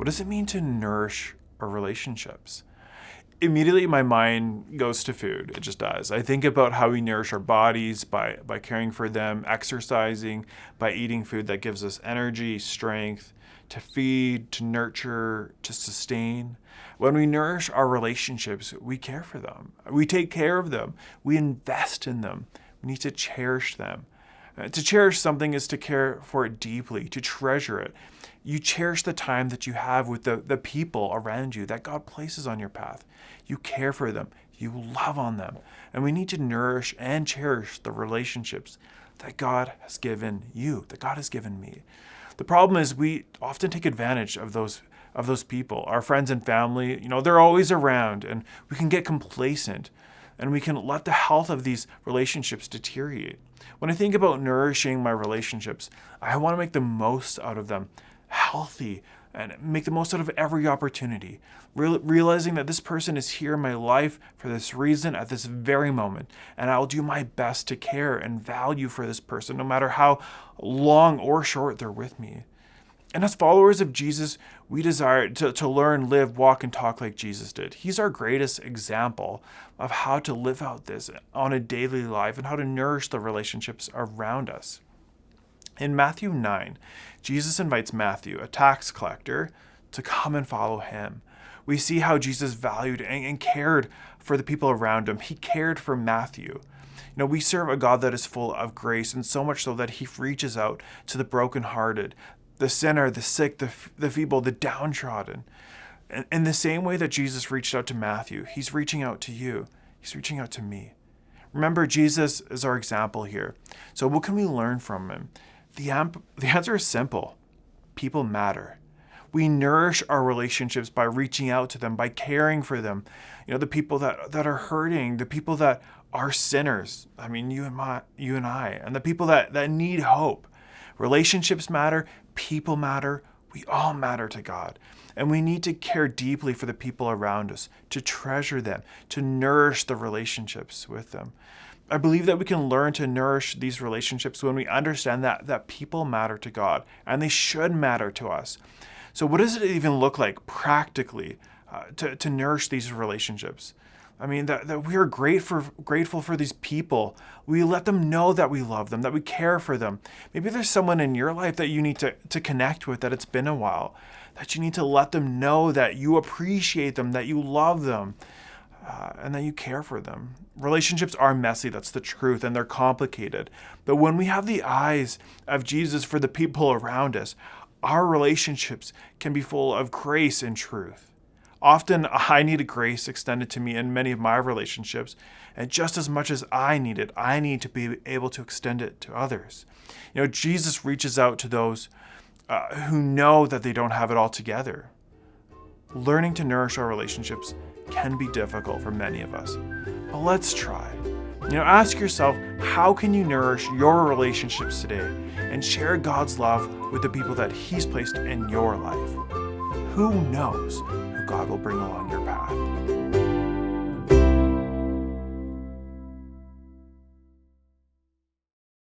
does it mean to nourish our relationships? Immediately my mind goes to food. It just does. I think about how we nourish our bodies by caring for them, exercising, by eating food that gives us energy, strength, to feed, to nurture, to sustain. When we nourish our relationships, we care for them. We take care of them. We invest in them. We need to cherish them. To cherish something is to care for it deeply, to treasure it. You cherish the time that you have with the people around you that God places on your path. You care for them. You love on them. And we need to nourish and cherish the relationships that God has given you, that God has given me. The problem is we often take advantage of those people. Our friends and family, they're always around, and we can get complacent, and we can let the health of these relationships deteriorate. When I think about nourishing my relationships, I want to make the most out of them, healthy, and make the most out of every opportunity, realizing that this person is here in my life for this reason at this very moment, and I'll do my best to care and value for this person, no matter how long or short they're with me. And as followers of Jesus, we desire to learn, live, walk, and talk like Jesus did. He's our greatest example of how to live out this on a daily life and how to nourish the relationships around us. In Matthew 9, Jesus invites Matthew, a tax collector, to come and follow him. We see how Jesus valued and cared for the people around him. He cared for Matthew. We serve a God that is full of grace, and so much so that he reaches out to the brokenhearted, the sinner, the sick, the feeble, the downtrodden. And in the same way that Jesus reached out to Matthew, he's reaching out to you. He's reaching out to me. Remember, Jesus is our example here. So what can we learn from him? The answer is simple. People matter. We nourish our relationships by reaching out to them, by caring for them. The people that are hurting, the people that are sinners. I mean, you and I, and the people that need hope. Relationships matter. People matter. We all matter to God. And we need to care deeply for the people around us, to treasure them, to nourish the relationships with them. I believe that we can learn to nourish these relationships when we understand that people matter to God, and they should matter to us. So what does it even look like practically to nourish these relationships? I mean, that we are grateful for these people. We let them know that we love them, that we care for them. Maybe there's someone in your life that you need to connect with, that it's been a while, that you need to let them know that you appreciate them, that you love them, and that you care for them. Relationships are messy, that's the truth, and they're complicated. But when we have the eyes of Jesus for the people around us, our relationships can be full of grace and truth. Often, I needed grace extended to me in many of my relationships, and just as much as I need it, I need to be able to extend it to others. Jesus reaches out to those who know that they don't have it all together. Learning to nourish our relationships can be difficult for many of us, but let's try. Ask yourself, how can you nourish your relationships today and share God's love with the people that he's placed in your life? Who knows who God will bring along your path?